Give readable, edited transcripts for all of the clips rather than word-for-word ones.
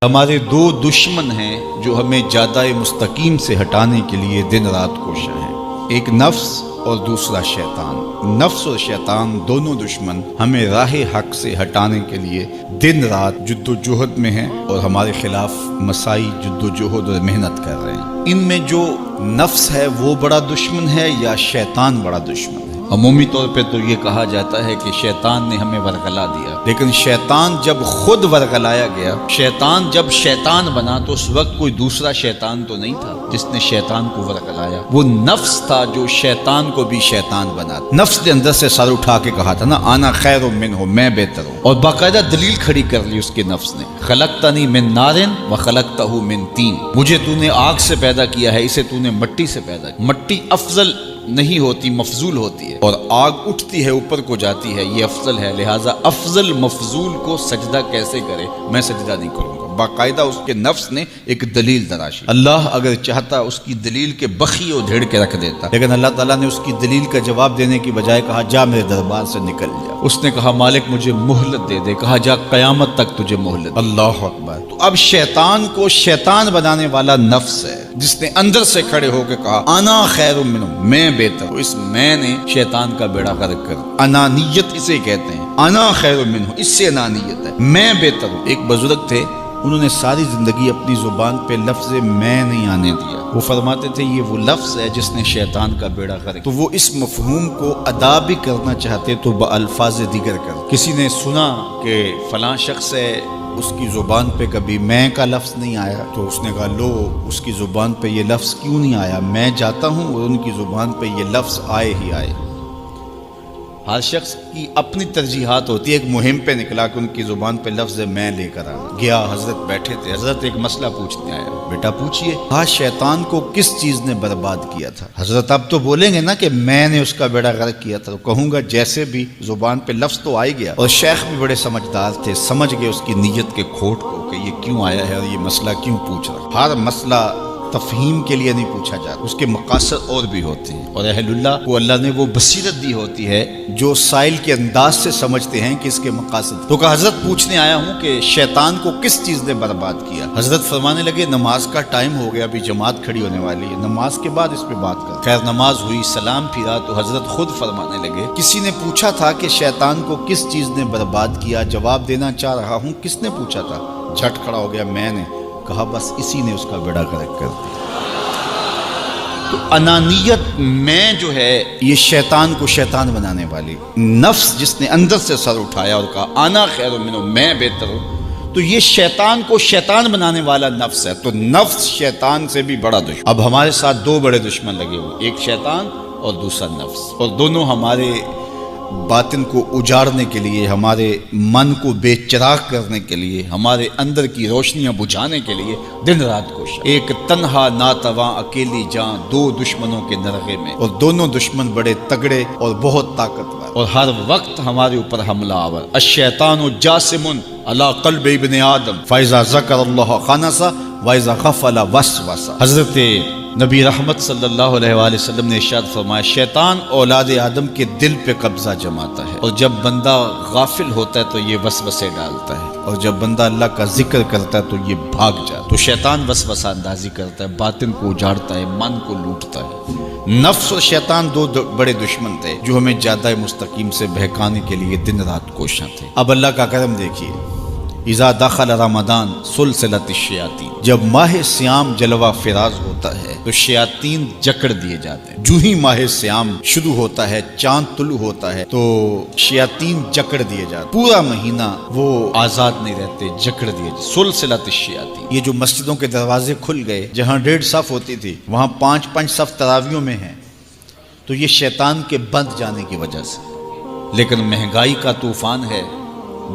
ہمارے دو دشمن ہیں جو ہمیں جادہ مستقیم سے ہٹانے کے لیے دن رات کوشاں ہیں، ایک نفس اور دوسرا شیطان۔ نفس اور شیطان دونوں دشمن ہمیں راہ حق سے ہٹانے کے لیے دن رات جد و جہد میں ہیں اور ہمارے خلاف مساعی جد و جہد اور محنت کر رہے ہیں۔ ان میں جو نفس ہے وہ بڑا دشمن ہے یا شیطان بڑا دشمن ہے؟ عمومی طور پہ تو یہ کہا جاتا ہے کہ شیطان نے ہمیں ورغلا دیا، لیکن شیطان جب خود ورغلایا گیا، شیطان جب شیطان بنا تو اس وقت کوئی دوسرا شیطان تو نہیں تھا جس نے شیطان کو ورغلایا، وہ نفس تھا جو شیطان کو بھی شیطان بنا۔ نفس نے اندر سے سر اٹھا کے کہا تھا نا، انا خیر منہ، میں بہتر ہوں، اور باقاعدہ دلیل کھڑی کر لی اس کے نفس نے، خلقتنی من نار وخلقتہ من طین، مجھے تو نے آگ سے پیدا کیا ہے، اسے تو نے مٹی سے پیدا کیا۔ مٹی افضل نہیں ہوتی، مفضول ہوتی ہے، اور آگ اٹھتی ہے اوپر کو جاتی ہے، یہ افضل ہے، لہٰذا افضل مفضول کو سجدہ کیسے کرے؟ میں سجدہ نہیں کروں گا۔ باقاعدہ اس کے نفس نے ایک دلیل تراشی۔ اللہ اگر چاہتا اس کی دلیل کے بخی و دھیڑ کے رکھ دیتا، لیکن اللہ تعالیٰ نے اس کی دلیل کا جواب دینے کی بجائے کہا جا میرے دربار سے نکل جا۔ اس نے کہا مالک مجھے مہلت دے دے، کہا جا قیامت تک تجھے مہلت۔ اللہ اکبر۔ تو اب شیطان کو شیطان بنانے والا نفس ہے جس نے اندر سے کھڑے ہو کے کہا انا خیر منہ، میں بہتر ہوں۔ اس میں نے شیطان کا بیڑا غرق کر، انانیت اسے کہتے ہیں، انا خیر منہ، اس سے انانیت ہے، میں بہتر ہوں۔ ایک بزرگ تھے، انہوں نے ساری زندگی اپنی زبان پہ لفظ میں نہیں آنے دیا۔ وہ فرماتے تھے یہ وہ لفظ ہے جس نے شیطان کا بیڑا غرق۔ تو وہ اس مفہوم کو ادا بھی کرنا چاہتے تو بالفاظ دیگر کر۔ کسی نے سنا کہ فلاں شخص ہے، اس کی زبان پہ کبھی میں کا لفظ نہیں آیا، تو اس نے کہا لو اس کی زبان پہ یہ لفظ کیوں نہیں آیا؟ میں جاتا ہوں اور ان کی زبان پہ یہ لفظ آئے ہی آئے۔ ہر شخص کی اپنی ترجیحات ہوتی ہے، ایک مہم پہ نکلا کہ ان کی زبان پہ لفظ میں لے کر آنا گیا۔ حضرت بیٹھے تھے، حضرت ایک مسئلہ پوچھنے آیا، بیٹا پوچھئے۔ کہا شیطان کو کس چیز نے برباد کیا تھا؟ حضرت اب تو بولیں گے نا کہ میں نے اس کا بیڑا غرق کیا تھا، تو کہوں گا جیسے بھی زبان پہ لفظ تو آئی گیا، اور شیخ بھی بڑے سمجھدار تھے، سمجھ گئے اس کی نیت کے کھوٹ کو کہ یہ کیوں آیا ہے اور یہ مسئلہ کیوں پوچھ رہا۔ ہر مسئلہ تفہیم کے لیے نہیں پوچھا جاتا، اس کے مقاصد اور بھی ہوتے ہیں، اور اہل اللہ کو اللہ نے وہ بصیرت دی ہوتی ہے جو سائل کے انداز سے سمجھتے ہیں کہ اس کے مقاصد۔ تو کہا حضرت پوچھنے آیا ہوں کہ شیطان کو کس چیز نے برباد کیا؟ حضرت فرمانے لگے نماز کا ٹائم ہو گیا، ابھی جماعت کھڑی ہونے والی ہے، نماز کے بعد اس پہ بات کر۔ خیر نماز ہوئی، سلام پھرا تو حضرت خود فرمانے لگے کسی نے پوچھا تھا کہ شیطان کو کس چیز نے برباد کیا؟ جواب دینا چاہ رہا ہوں، کس نے پوچھا تھا؟ جھٹ کھڑا ہو گیا میں نے۔ کہا بس اسی نے اس کا بیڑا غرق کر دیا۔ تو انانیت میں جو ہے یہ شیطان کو شیطان بنانے والی، نفس جس نے اندر سے سر اٹھایا اور کہا انا خیر منہ، میں بہتر ہوں، تو یہ شیطان کو شیطان بنانے والا نفس ہے۔ تو نفس شیطان سے بھی بڑا دشمن۔ اب ہمارے ساتھ دو بڑے دشمن لگے ہوئے، ایک شیطان اور دوسرا نفس، اور دونوں ہمارے باطن کو اجاڑنے کے لیے، ہمارے من کو بے چراغ کرنے کے لیے، ہمارے اندر کی روشنیاں بجھانے کے لیے دن رات کوشاں۔ ایک تنہا ناتواں اکیلی جاں، دو دشمنوں کے نرغے میں، اور دونوں دشمن بڑے تگڑے اور بہت طاقتور، اور ہر وقت ہمارے اوپر حملہ آور۔ الشیطان جاسم علی قلب ابن آدم فاذا ذکر اللہ خنس واذا غفل وسوس۔ حضرت نبی رحمت صلی اللہ علیہ وآلہ وسلم نے ارشاد فرمایا شیطان اولاد آدم کے دل پہ قبضہ جماتا ہے، اور جب بندہ غافل ہوتا ہے تو یہ وسوسے ڈالتا ہے، اور جب بندہ اللہ کا ذکر کرتا ہے تو یہ بھاگ جاتا ہے۔ تو شیطان وسوسہ اندازی کرتا ہے، باطن کو اجاڑتا ہے، من کو لوٹتا ہے۔ نفس اور شیطان دو بڑے دشمن تھے جو ہمیں جادہ مستقیم سے بہکانے کے لیے دن رات کوشاں تھے۔ اب اللہ کا کرم دیکھیے، اذا دخل رمضان سلسلت الشیاطین، جب ماہ سیام جلوہ فراز ہوتا ہے تو شیاطین جکڑ دیے جاتے ہیں۔ جو ہی ماہ سیام شروع ہوتا ہے، چاند طلوع ہوتا ہے تو شیاطین جکڑ دیے جاتے ہیں، پورا مہینہ وہ آزاد نہیں رہتے، جکڑ دیے جاتے۔ سلسلت الشیاطین، یہ جو مسجدوں کے دروازے کھل گئے، جہاں 1.5 صف ہوتی تھی وہاں 5 صف تراویحوں میں ہیں، تو یہ شیطان کے بند جانے کی وجہ سے۔ لیکن مہنگائی کا طوفان ہے،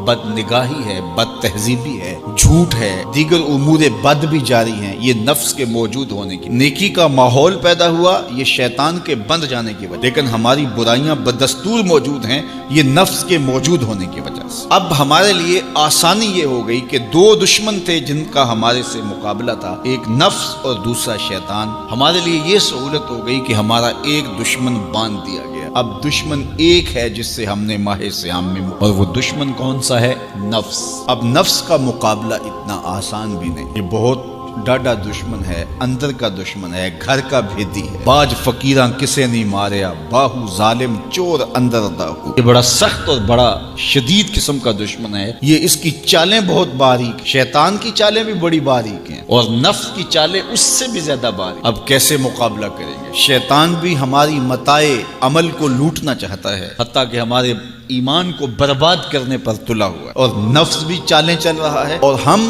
بد نگاہی ہے، بد تہذیبی ہے، جھوٹ ہے، دیگر امور بد بھی جاری ہیں، یہ نفس کے موجود ہونے کی، نیکی کا ماحول پیدا ہوا یہ شیطان کے بند جانے کی وجہ، لیکن ہماری برائیاں بدستور موجود ہیں یہ نفس کے موجود ہونے کی وجہ سے۔ اب ہمارے لیے آسانی یہ ہو گئی کہ دو دشمن تھے جن کا ہمارے سے مقابلہ تھا، ایک نفس اور دوسرا شیطان۔ ہمارے لیے یہ سہولت ہو گئی کہ ہمارا ایک دشمن باندھ دیا گیا، اب دشمن ایک ہے جس سے ہم نے ماہ صیام میں، اور وہ دشمن کون سا ہے؟ نفس۔ اب نفس کا مقابلہ اتنا آسان بھی نہیں، یہ بہت ڈاڈا دشمن ہے، اندر کا دشمن ہے، گھر کا بھیدی ہے۔ باج فقیراں کسے نہیں ماریا، باہو ظالم چور اندر داہو۔ یہ بڑا سخت اور بڑا شدید قسم کا دشمن ہے۔ یہ اس کی چالیں بہت باریک، شیطان کی چالیں بھی بڑی باریک ہیں، اور نفس کی چالیں اس سے بھی زیادہ باریک۔ اب کیسے مقابلہ کریں گے؟ شیطان بھی ہماری متاع عمل کو لوٹنا چاہتا ہے، حتیٰ کہ ہمارے ایمان کو برباد کرنے پر تلا ہوا ہے، اور نفس بھی چالیں چل رہا ہے، اور ہم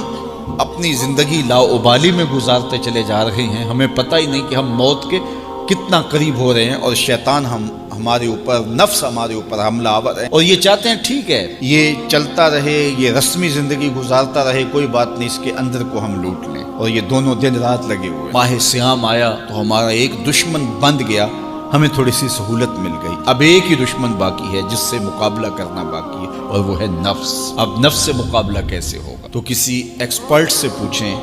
اپنی زندگی لاؤبالی میں گزارتے چلے جا رہے ہیں۔ ہمیں پتہ ہی نہیں کہ ہم موت کے کتنا قریب ہو رہے ہیں، اور شیطان ہمارے اوپر، نفس ہمارے اوپر حملہ آور ہے، اور یہ چاہتے ہیں ٹھیک ہے یہ چلتا رہے، یہ رسمی زندگی گزارتا رہے، کوئی بات نہیں، اس کے اندر کو ہم لوٹ لیں، اور یہ دونوں دن رات لگے ہوئے۔ ماہ صیام آیا تو ہمارا ایک دشمن بند گیا، ہمیں تھوڑی سی سہولت مل گئی۔ اب ایک ہی دشمن باقی ہے جس سے مقابلہ کرنا باقی ہے، اور وہ ہے نفس۔ اب نفس سے مقابلہ کیسے ہوگا؟ تو کسی ایکسپرٹ سے پوچھیں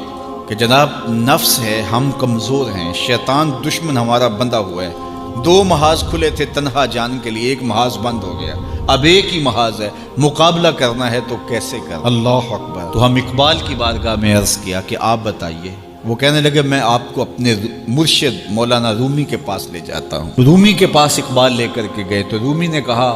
کہ جناب نفس ہے، ہم کمزور ہیں، شیطان دشمن ہمارا بندہ ہوا ہے، 2 محاذ کھلے تھے تنہا جان کے لیے، ایک محاذ بند ہو گیا، اب ایک ہی محاذ ہے، مقابلہ کرنا ہے تو کیسے کرنا؟ اللہ اکبر۔ تو ہم اقبال کی بارگاہ میں عرض کیا کہ آپ بتائیے۔ وہ کہنے لگے میں آپ کو اپنے مرشد مولانا رومی کے پاس لے جاتا ہوں۔ رومی کے پاس اقبال لے کر کے گئے تو رومی نے کہا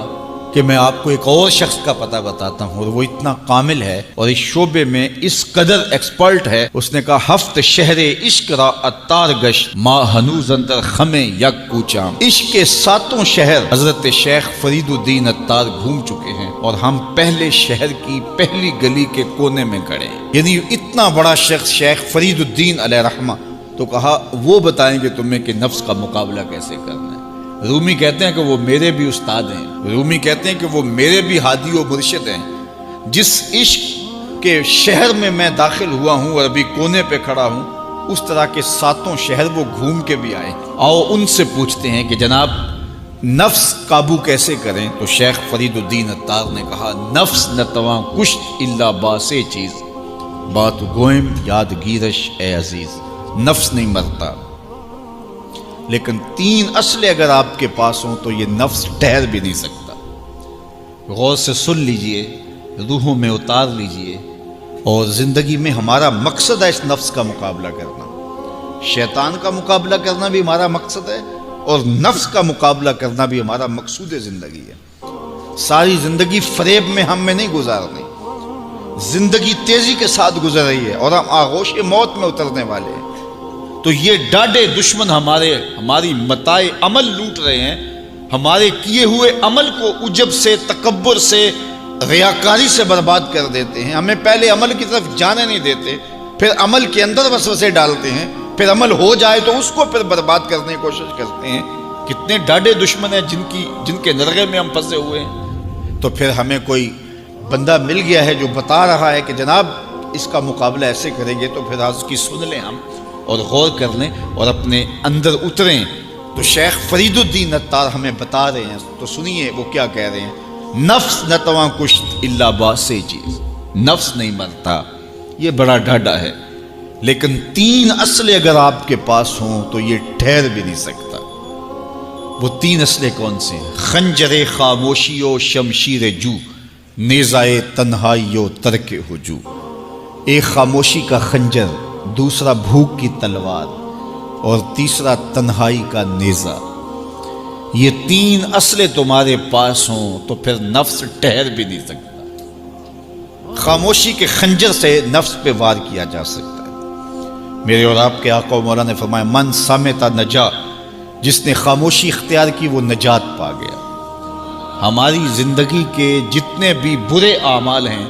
کہ میں آپ کو ایک اور شخص کا پتہ بتاتا ہوں، اور وہ اتنا کامل ہے اور اس شعبے میں اس قدر ایکسپرٹ ہے۔ اس نے کہا ہفت شہر عشق را اتار گشت، ما ہنوز اندر خمیں یک کوچاں۔ عشق کے 7 شہر حضرت شیخ فرید الدین اتار گھوم چکے ہیں، اور ہم پہلے شہر کی پہلی گلی کے کونے میں کھڑے ہیں۔ یعنی اتنا بڑا شخص شیخ فرید الدین علیہ رحمہ، تو کہا وہ بتائیں گے تمہیں کہ نفس کا مقابلہ کیسے کرنا ہے۔ رومی کہتے ہیں کہ وہ میرے بھی استاد ہیں، رومی کہتے ہیں کہ وہ میرے بھی ہادی و مرشد ہیں۔ جس عشق کے شہر میں میں داخل ہوا ہوں اور ابھی کونے پہ کھڑا ہوں، اس طرح کے 7 شہر وہ گھوم کے بھی آئے۔ آؤ ان سے پوچھتے ہیں کہ جناب نفس قابو کیسے کریں؟ تو شیخ فرید الدین اتار نے کہا نفس نتواں کشت الا باسے چیز، بات گوئم یاد گیرش اے عزیز۔ نفس نہیں مرتا، لیکن 3 اسلحے اگر آپ کے پاس ہوں تو یہ نفس ٹھہر بھی نہیں سکتا۔ غور سے سن لیجئے، روحوں میں اتار لیجئے، اور زندگی میں ہمارا مقصد ہے اس نفس کا مقابلہ کرنا۔ شیطان کا مقابلہ کرنا بھی ہمارا مقصد ہے، اور نفس کا مقابلہ کرنا بھی ہمارا مقصود زندگی ہے۔ ساری زندگی فریب میں ہم میں نہیں گزارنی، زندگی تیزی کے ساتھ گزر رہی ہے، اور ہم آغوش موت میں اترنے والے ہیں۔ تو یہ ڈاڈے دشمن ہماری متاع عمل لوٹ رہے ہیں، ہمارے کیے ہوئے عمل کو عجب سے، تکبر سے، ریاکاری سے برباد کر دیتے ہیں۔ ہمیں پہلے عمل کی طرف جانے نہیں دیتے، پھر عمل کے اندر وسوسے ڈالتے ہیں، پھر عمل ہو جائے تو اس کو پھر برباد کرنے کی کوشش کرتے ہیں۔ کتنے ڈاڈے دشمن ہیں جن کے نرغے میں ہم پھنسے ہوئے ہیں۔ تو پھر ہمیں کوئی بندہ مل گیا ہے جو بتا رہا ہے کہ جناب اس کا مقابلہ ایسے کریں گے، تو پھر آج کی سن لیں ہم، اور غور کر لیں اور اپنے اندر اتریں۔ تو شیخ فرید الدین اتار ہمیں بتا رہے ہیں، تو سنیے وہ کیا کہہ رہے ہیں۔ نفس نتواں کشت الا باسے چیز، نفس نہیں مرتا، یہ بڑا ڈاڈا ہے، لیکن 3 اسلحے اگر آپ کے پاس ہوں تو یہ ٹھہر بھی نہیں سکتا۔ وہ 3 اسلحے کون سے ہیں؟ خنجر خاموشی و شمشیر جو، نیزائے تنہائی و ترک ہجو۔ ایک خاموشی کا خنجر، دوسرا بھوک کی تلوار، اور تیسرا تنہائی کا نیزہ۔ یہ 3 اسلحے تمہارے پاس ہوں تو پھر نفس ٹھہر بھی نہیں سکتا۔ خاموشی کے خنجر سے نفس پہ وار کیا جا سکتا ہے۔ میرے اور آپ کے آقا و مولا نے فرمایا من سامتا نجا، جس نے خاموشی اختیار کی وہ نجات پا گیا۔ ہماری زندگی کے جتنے بھی برے اعمال ہیں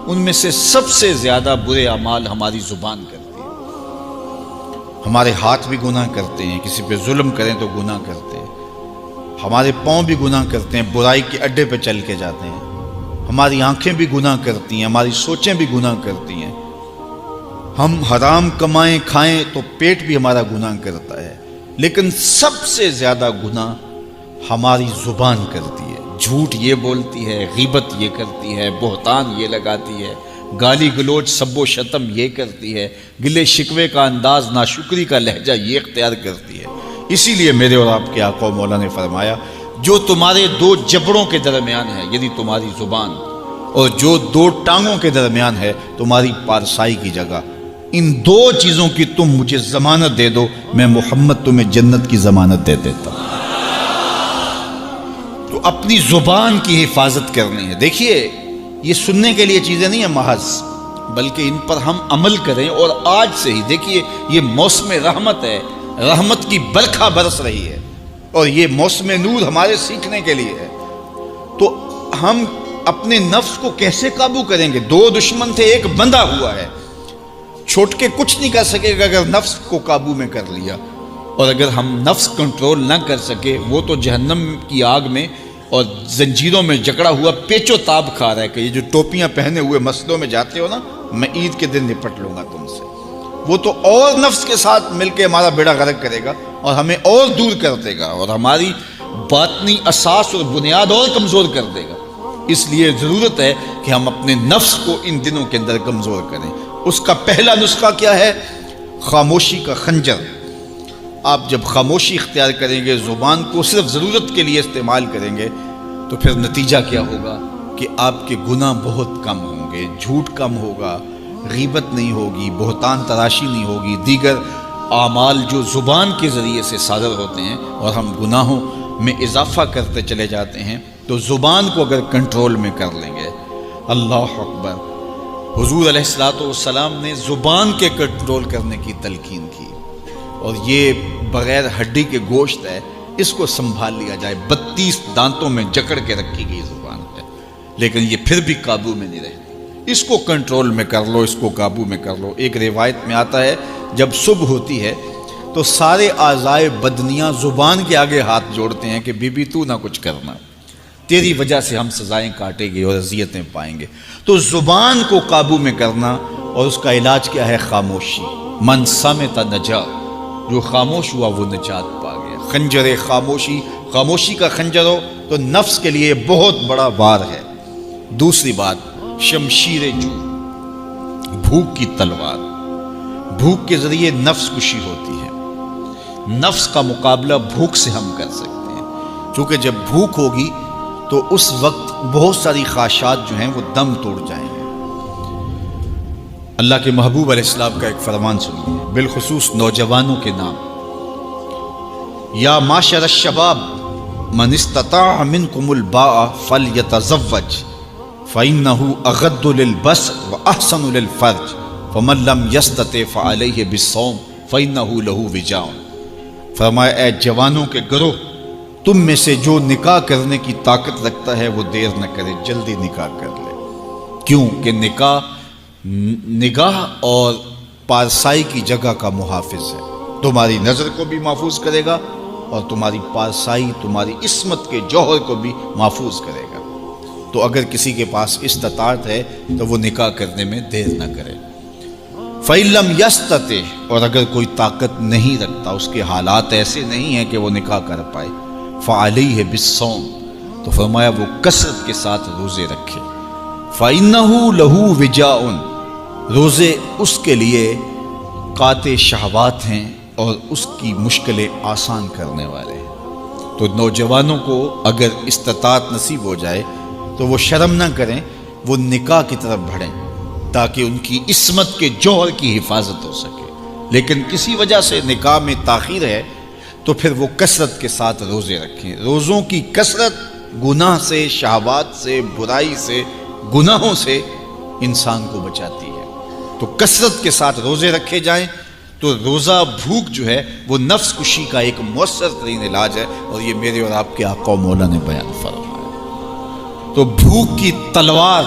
ان میں سے سب سے زیادہ برے اعمال ہماری زبان کرتی ہے۔ ہمارے ہاتھ بھی گناہ کرتے ہیں، کسی پہ ظلم کریں تو گناہ کرتے ہیں، ہمارے پاؤں بھی گناہ کرتے ہیں، برائی کے اڈے پہ چل کے جاتے ہیں، ہماری آنکھیں بھی گناہ کرتی ہیں، ہماری سوچیں بھی گناہ کرتی ہیں، ہم حرام کمائیں کھائیں تو پیٹ بھی ہمارا گناہ کرتا ہے، لیکن سب سے زیادہ گناہ ہماری زبان کرتی ہے۔ جھوٹ یہ بولتی ہے، غیبت یہ کرتی ہے، بہتان یہ لگاتی ہے، گالی گلوچ سب و شتم یہ کرتی ہے، گلے شکوے کا انداز، ناشکری کا لہجہ یہ اختیار کرتی ہے۔ اسی لیے میرے اور آپ کے آقا و مولا نے فرمایا جو تمہارے دو جبڑوں کے درمیان ہے یعنی تمہاری زبان، اور جو دو ٹانگوں کے درمیان ہے تمہاری پارسائی کی جگہ، ان دو چیزوں کی تم مجھے ضمانت دے دو، میں محمد تمہیں جنت کی ضمانت دے دیتا ہوں۔ تو اپنی زبان کی حفاظت کرنی ہے۔ دیکھیے یہ سننے کے لیے چیزیں نہیں ہیں محض، بلکہ ان پر ہم عمل کریں، اور آج سے ہی دیکھیے یہ موسم رحمت ہے، رحمت کی برکھا برس رہی ہے، اور یہ موسم نور ہمارے سیکھنے کے لیے ہے۔ تو ہم اپنے نفس کو کیسے قابو کریں گے؟ دو دشمن تھے، ایک بندھا ہوا ہے، چھوٹ کے کچھ نہیں کر سکے گا اگر نفس کو قابو میں کر لیا، اور اگر ہم نفس کنٹرول نہ کر سکے وہ تو جہنم کی آگ میں اور زنجیروں میں جکڑا ہوا پیچ و تاب کھا رہا ہے کہ یہ جو ٹوپیاں پہنے ہوئے مسجدوں میں جاتے ہو نا، میں عید کے دن نپٹ لوں گا تم سے، وہ تو اور نفس کے ساتھ مل کے ہمارا بیڑا غرق کرے گا اور ہمیں اور دور کر دے گا، اور ہماری باطنی اساس اور بنیاد اور کمزور کر دے گا۔ اس لیے ضرورت ہے کہ ہم اپنے نفس کو ان دنوں کے اندر کمزور کریں۔ اس کا پہلا نسخہ کیا ہے؟ خاموشی کا خنجر۔ آپ جب خاموشی اختیار کریں گے، زبان کو صرف ضرورت کے لیے استعمال کریں گے، تو پھر نتیجہ کیا ہوگا کہ آپ کے گناہ بہت کم ہوں گے، جھوٹ کم ہوگا، غیبت نہیں ہوگی، بہتان تراشی نہیں ہوگی، دیگر اعمال جو زبان کے ذریعے سے صادر ہوتے ہیں اور ہم گناہوں میں اضافہ کرتے چلے جاتے ہیں، تو زبان کو اگر کنٹرول میں کر لیں گے، اللہ اکبر، حضور علیہ الصلوۃ والسلام نے زبان کے کنٹرول کرنے کی تلقین کی، اور یہ بغیر ہڈی کے گوشت ہے، اس کو سنبھال لیا جائے، 32 دانتوں میں جکڑ کے رکھی گئی زبان ہے، لیکن یہ پھر بھی قابو میں نہیں رہتی۔ اس کو کنٹرول میں کر لو، اس کو قابو میں کر لو۔ ایک روایت میں آتا ہے جب صبح ہوتی ہے تو سارے اعضائے بدنیاں زبان کے آگے ہاتھ جوڑتے ہیں کہ بی بی تو نہ کچھ کرنا، تیری وجہ سے ہم سزائیں کاٹیں گے اور اذیتیں پائیں گے۔ تو زبان کو قابو میں کرنا، اور اس کا علاج کیا ہے؟ خاموشی۔ من صمت نجا، جو خاموش ہوا وہ نجات پا گیا۔ خنجر خاموشی، خاموشی کا خنجر ہو تو نفس کے لیے بہت بڑا وار ہے۔ دوسری بات، شمشیر جو، بھوک کی تلوار۔ بھوک کے ذریعے نفس کشی ہوتی ہے۔ نفس کا مقابلہ بھوک سے ہم کر سکتے ہیں، چونکہ جب بھوک ہوگی تو اس وقت بہت ساری خواہشات جو ہیں وہ دم توڑ جائیں گے۔ اللہ کے محبوب علیہ السلام کا ایک فرمان سنیے، بالخصوص نوجوانوں کے نام، یا معاشر الشباب من استطاع منکم الباء فلیتزوج فإنه اغض للبصر واحسن للفرج فمن لم يستطع فعليه بالصوم فإنه له وجاء۔ فرمایا اے جوانوں کے گروہ، تم میں سے جو نکاح کرنے کی طاقت رکھتا ہے وہ دیر نہ کرے، جلدی نکاح کر لے۔ کیوں کہ نگاہ اور پارسائی کی جگہ کا محافظ ہے، تمہاری نظر کو بھی محفوظ کرے گا اور تمہاری پارسائی، تمہاری عصمت کے جوہر کو بھی محفوظ کرے گا۔ تو اگر کسی کے پاس استطاعت ہے تو وہ نکاح کرنے میں دیر نہ کرے۔ فَإِن لَمْ يَسْتَطِعْ، اور اگر کوئی طاقت نہیں رکھتا، اس کے حالات ایسے نہیں ہیں کہ وہ نکاح کر پائے، فَعَلَيْهِ بِالصَّوْمِ، تو فرمایا وہ کثرت کے ساتھ روزے رکھے۔ فَإِنَّهُ لَهُ وِجَاءٌ، روزے اس کے لیے قاطع شہوات ہیں اور اس کی مشکلیں آسان کرنے والے ہیں۔ تو نوجوانوں کو اگر استطاعت نصیب ہو جائے تو وہ شرم نہ کریں، وہ نکاح کی طرف بڑھیں تاکہ ان کی عصمت کے جوہر کی حفاظت ہو سکے۔ لیکن کسی وجہ سے نکاح میں تاخیر ہے تو پھر وہ کثرت کے ساتھ روزے رکھیں۔ روزوں کی کثرت گناہ سے، شہوات سے، برائی سے، گناہوں سے انسان کو بچاتی ہے۔ تو کثرت کے ساتھ روزے رکھے جائیں تو روزہ بھوک جو ہے وہ نفس کشی کا ایک مؤثر ترین علاج ہے، اور یہ میرے اور آپ کے آقا و مولا نے بیان فرمایا۔ تو بھوک کی تلوار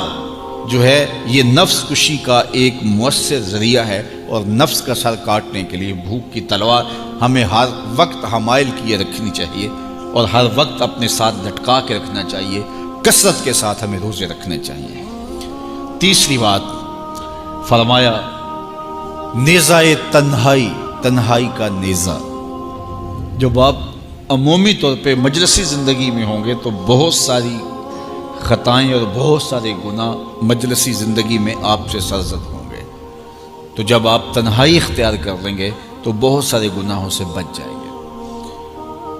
جو ہے یہ نفس کشی کا ایک مؤثر ذریعہ ہے، اور نفس کا سر کاٹنے کے لیے بھوک کی تلوار ہمیں ہر وقت حمائل کیے رکھنی چاہیے، اور ہر وقت اپنے ساتھ لٹکا کے رکھنا چاہیے، کثرت کے ساتھ ہمیں روزے رکھنے چاہیے۔ تیسری بات فرمایا نیزہ تنہائی، تنہائی کا نیزہ۔ جب آپ عمومی طور پہ مجلسی زندگی میں ہوں گے تو بہت ساری خطائیں اور بہت سارے گناہ مجلسی زندگی میں آپ سے سرزد ہوں گے، تو جب آپ تنہائی اختیار کر لیں گے تو بہت سارے گناہوں سے بچ جائیں گے۔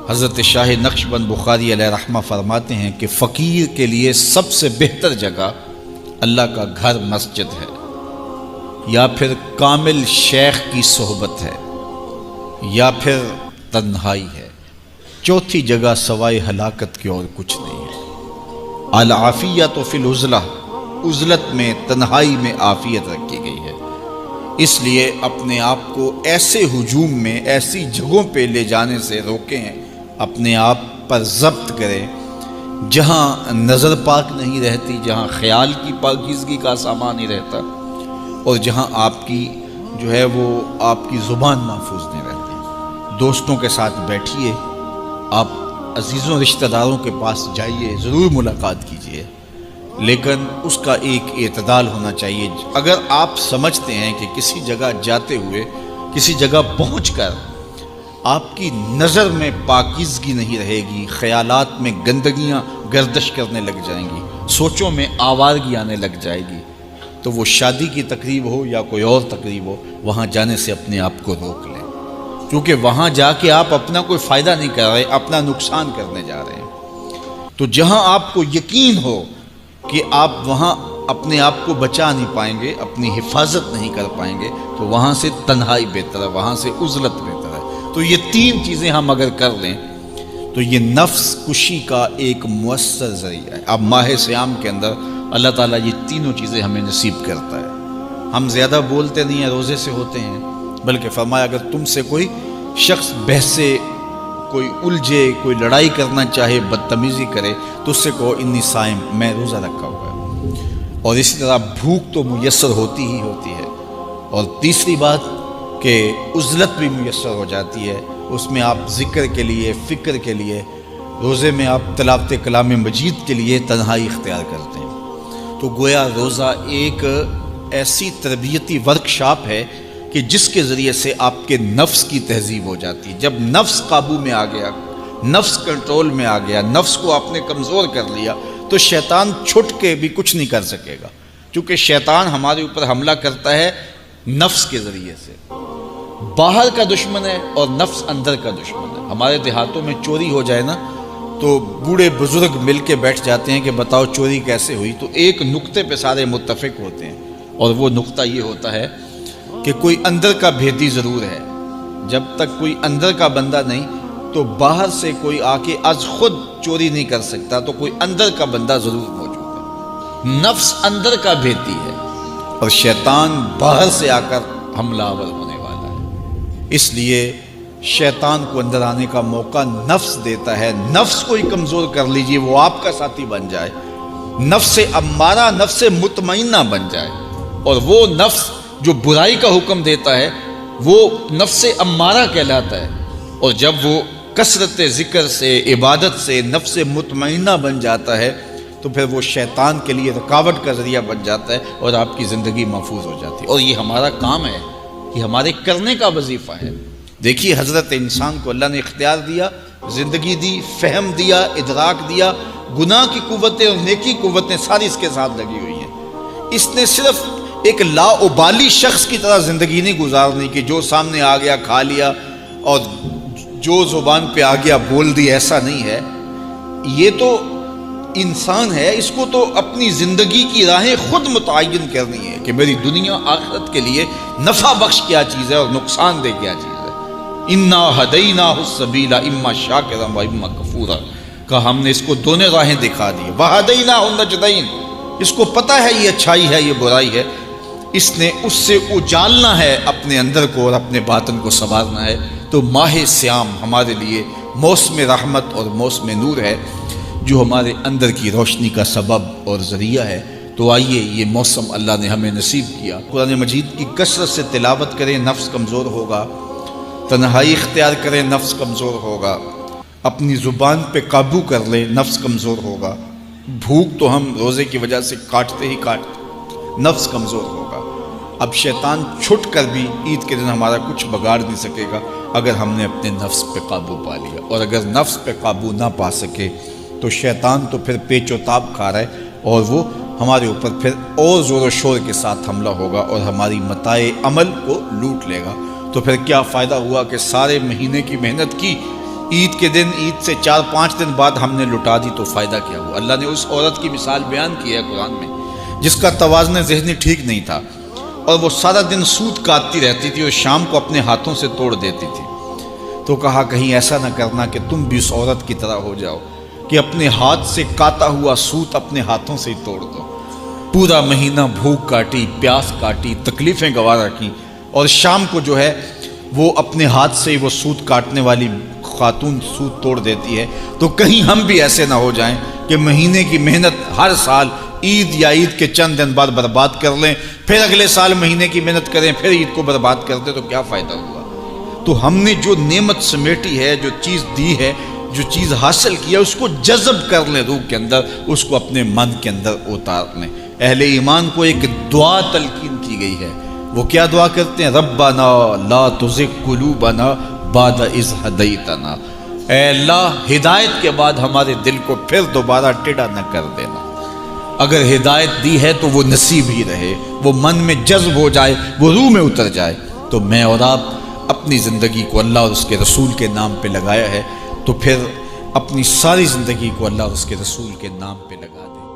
حضرت شاہ نقشبند بخاری علیہ رحمہ فرماتے ہیں کہ فقیر کے لیے سب سے بہتر جگہ اللہ کا گھر مسجد ہے، یا پھر کامل شیخ کی صحبت ہے، یا پھر تنہائی ہے۔ چوتھی جگہ سوائے ہلاکت کے اور کچھ نہیں ہے۔ العافیۃ فی العزلہ، عزلت میں، تنہائی میں عافیت رکھی گئی ہے۔ اس لیے اپنے آپ کو ایسے ہجوم میں، ایسی جگہوں پہ لے جانے سے روکیں، اپنے آپ پر ضبط کریں جہاں نظر پاک نہیں رہتی، جہاں خیال کی پاکیزگی کا سامان نہیں رہتا، اور جہاں آپ کی جو ہے وہ آپ کی زبان محفوظ نہیں رہتی۔ دوستوں کے ساتھ بیٹھیے، آپ عزیزوں رشتہ داروں کے پاس جائیے، ضرور ملاقات کیجیے، لیکن اس کا ایک اعتدال ہونا چاہیے۔ اگر آپ سمجھتے ہیں کہ کسی جگہ جاتے ہوئے، کسی جگہ پہنچ کر آپ کی نظر میں پاکیزگی نہیں رہے گی، خیالات میں گندگیاں گردش کرنے لگ جائیں گی، سوچوں میں آوارگی آنے لگ جائے گی، تو وہ شادی کی تقریب ہو یا کوئی اور تقریب ہو، وہاں جانے سے اپنے آپ کو روک لیں، کیونکہ وہاں جا کے آپ اپنا کوئی فائدہ نہیں کر رہے، اپنا نقصان کرنے جا رہے ہیں۔ تو جہاں آپ کو یقین ہو کہ آپ وہاں اپنے آپ کو بچا نہیں پائیں گے، اپنی حفاظت نہیں کر پائیں گے، تو وہاں سے تنہائی بہتر ہے، وہاں سے عزلت بہتر ہے۔ تو یہ تین چیزیں ہم اگر کر لیں تو یہ نفس کشی کا ایک مؤثر ذریعہ ہے۔ اب ماہ سیام کے اندر اللہ تعالیٰ یہ تینوں چیزیں ہمیں نصیب کرتا ہے۔ ہم زیادہ بولتے نہیں ہیں، روزے سے ہوتے ہیں، بلکہ فرمایا اگر تم سے کوئی شخص بحثے، کوئی الجھے، کوئی لڑائی کرنا چاہے، بدتمیزی کرے، تو اس سے کہو انی صائم، میں روزہ رکھا ہوا ہے۔ اور اسی طرح بھوک تو میسر ہوتی ہی ہوتی ہے۔ اور تیسری بات کہ عزلت بھی میسر ہو جاتی ہے، اس میں آپ ذکر کے لیے، فکر کے لیے، روزے میں آپ تلاوت کلام مجید کے لیے تنہائی اختیار کرتے ہیں۔ تو گویا روزہ ایک ایسی تربیتی ورکشاپ ہے کہ جس کے ذریعے سے آپ کے نفس کی تہذیب ہو جاتی ہے۔ جب نفس قابو میں آ گیا، نفس کنٹرول میں آ گیا، نفس کو آپ نے کمزور کر لیا، تو شیطان چھٹ کے بھی کچھ نہیں کر سکے گا، کیونکہ شیطان ہمارے اوپر حملہ کرتا ہے نفس کے ذریعے سے۔ باہر کا دشمن ہے اور نفس اندر کا دشمن ہے۔ ہمارے دیہاتوں میں چوری ہو جائے نا تو بوڑھے بزرگ مل کے بیٹھ جاتے ہیں کہ بتاؤ چوری کیسے ہوئی، تو ایک نقطے پہ سارے متفق ہوتے ہیں، اور وہ نقطہ یہ ہوتا ہے کہ کوئی اندر کا بھیدی ضرور ہے۔ جب تک کوئی اندر کا بندہ نہیں تو باہر سے کوئی آ کے از خود چوری نہیں کر سکتا، تو کوئی اندر کا بندہ ضرور موجود ہے۔ نفس اندر کا بھیدی ہے اور شیطان باہر سے آ کر حملہ آور ہونے والا ہے۔ اس لیے شیطان کو اندر آنے کا موقع نفس دیتا ہے۔ نفس کو ہی کمزور کر لیجئے، وہ آپ کا ساتھی بن جائے، نفس امارہ، نفس مطمئنہ بن جائے، اور وہ نفس جو برائی کا حکم دیتا ہے وہ نفس امارہ کہلاتا ہے۔ اور جب وہ کثرت ذکر سے، عبادت سے نفس مطمئنہ بن جاتا ہے تو پھر وہ شیطان کے لیے رکاوٹ کا ذریعہ بن جاتا ہے اور آپ کی زندگی محفوظ ہو جاتی ہے۔ اور یہ ہمارا کام ہے، یہ ہمارے کرنے کا وظیفہ ہے۔ دیکھیے حضرت انسان کو اللہ نے اختیار دیا، زندگی دی، فہم دیا، ادراک دیا، گناہ کی قوتیں اور نیکی قوتیں ساری اس کے ساتھ لگی ہوئی ہیں۔ اس نے صرف ایک لا ابالی شخص کی طرح زندگی نہیں گزارنی کہ جو سامنے آ گیا کھا لیا اور جو زبان پہ آ گیا بول دی، ایسا نہیں ہے۔ یہ تو انسان ہے، اس کو تو اپنی زندگی کی راہیں خود متعین کرنی ہے کہ میری دنیا آخرت کے لیے نفع بخش کیا چیز ہے اور نقصان دہ کیا چیز ہے۔ انا ہدیناہ السبیل اما شاکرا و اما کفورا، کہ ہم نے اس کو دونوں راہیں دکھا دی، وہدیناہ النجدین، اس کو پتہ ہے یہ اچھائی ہے یہ برائی ہے، اس نے اس سے اجالنا ہے اپنے اندر کو اور اپنے باطن کو سنوارنا ہے۔ تو ماہ سیام ہمارے لیے موسم رحمت اور موسم نور ہے، جو ہمارے اندر کی روشنی کا سبب اور ذریعہ ہے۔ تو آئیے یہ موسم اللہ نے ہمیں نصیب کیا، قرآن مجید کی کثرت سے تلاوت کریں، نفس کمزور ہوگا، تنہائی اختیار کریں، نفس کمزور ہوگا، اپنی زبان پہ قابو کر لیں، نفس کمزور ہوگا، بھوک تو ہم روزے کی وجہ سے کاٹتے ہی کاٹتے، نفس کمزور ہوگا۔ اب شیطان چھٹ کر بھی عید کے دن ہمارا کچھ بگاڑ نہیں سکے گا اگر ہم نے اپنے نفس پہ قابو پا لیا، اور اگر نفس پہ قابو نہ پا سکے تو شیطان تو پھر پیچ و تاب کھا رہا ہے، اور وہ ہمارے اوپر پھر اور زور و شور کے ساتھ حملہ ہوگا اور ہماری متاع عمل کو لوٹ لے گا۔ تو پھر کیا فائدہ ہوا کہ سارے مہینے کی محنت کی، عید کے دن، عید سے 4-5 دن بعد ہم نے لٹا دی تو فائدہ کیا ہوا؟ اللہ نے اس عورت کی مثال بیان کی ہے قرآن میں جس کا توازن ذہنی ٹھیک نہیں تھا، اور وہ سارا دن سود کاٹتی رہتی تھی اور شام کو اپنے ہاتھوں سے توڑ دیتی تھی۔ تو کہا کہیں ایسا نہ کرنا کہ تم بھی اس عورت کی طرح ہو جاؤ کہ اپنے ہاتھ سے کاٹا ہوا سوت اپنے ہاتھوں سے ہی توڑ دو۔ پورا مہینہ بھوک کاٹی، پیاس کاٹی، تکلیفیں گوارا کی، اور شام کو جو ہے وہ اپنے ہاتھ سے وہ سوت کاٹنے والی خاتون سوت توڑ دیتی ہے۔ تو کہیں ہم بھی ایسے نہ ہو جائیں کہ مہینے کی محنت ہر سال عید یا عید کے چند دن بعد برباد کر لیں، پھر اگلے سال مہینے کی محنت کریں، پھر عید کو برباد کر دیں، تو کیا فائدہ ہوا؟ تو ہم نے جو نعمت سمیٹی ہے، جو چیز دی ہے، جو چیز حاصل کیا، اس کو جذب کر لیں روح کے اندر، اس کو اپنے من کے اندر اتار لیں۔ اہل ایمان کو ایک دعا تلقین کی گئی ہے، وہ کیا دعا کرتے ہیں؟ ربنا لا تزغ قلوبنا بعد اذ ہدیتنا، اے اللہ ہدایت کے بعد ہمارے دل کو پھر دوبارہ ٹیڑھا نہ کر دینا۔ اگر ہدایت دی ہے تو وہ نصیب ہی رہے، وہ من میں جذب ہو جائے، وہ روح میں اتر جائے۔ تو میں اور آپ اپنی زندگی کو اللہ اور اس کے رسول کے نام پہ لگایا ہے، تو پھر اپنی ساری زندگی کو اللہ اور اس کے رسول کے نام پہ لگا دیں۔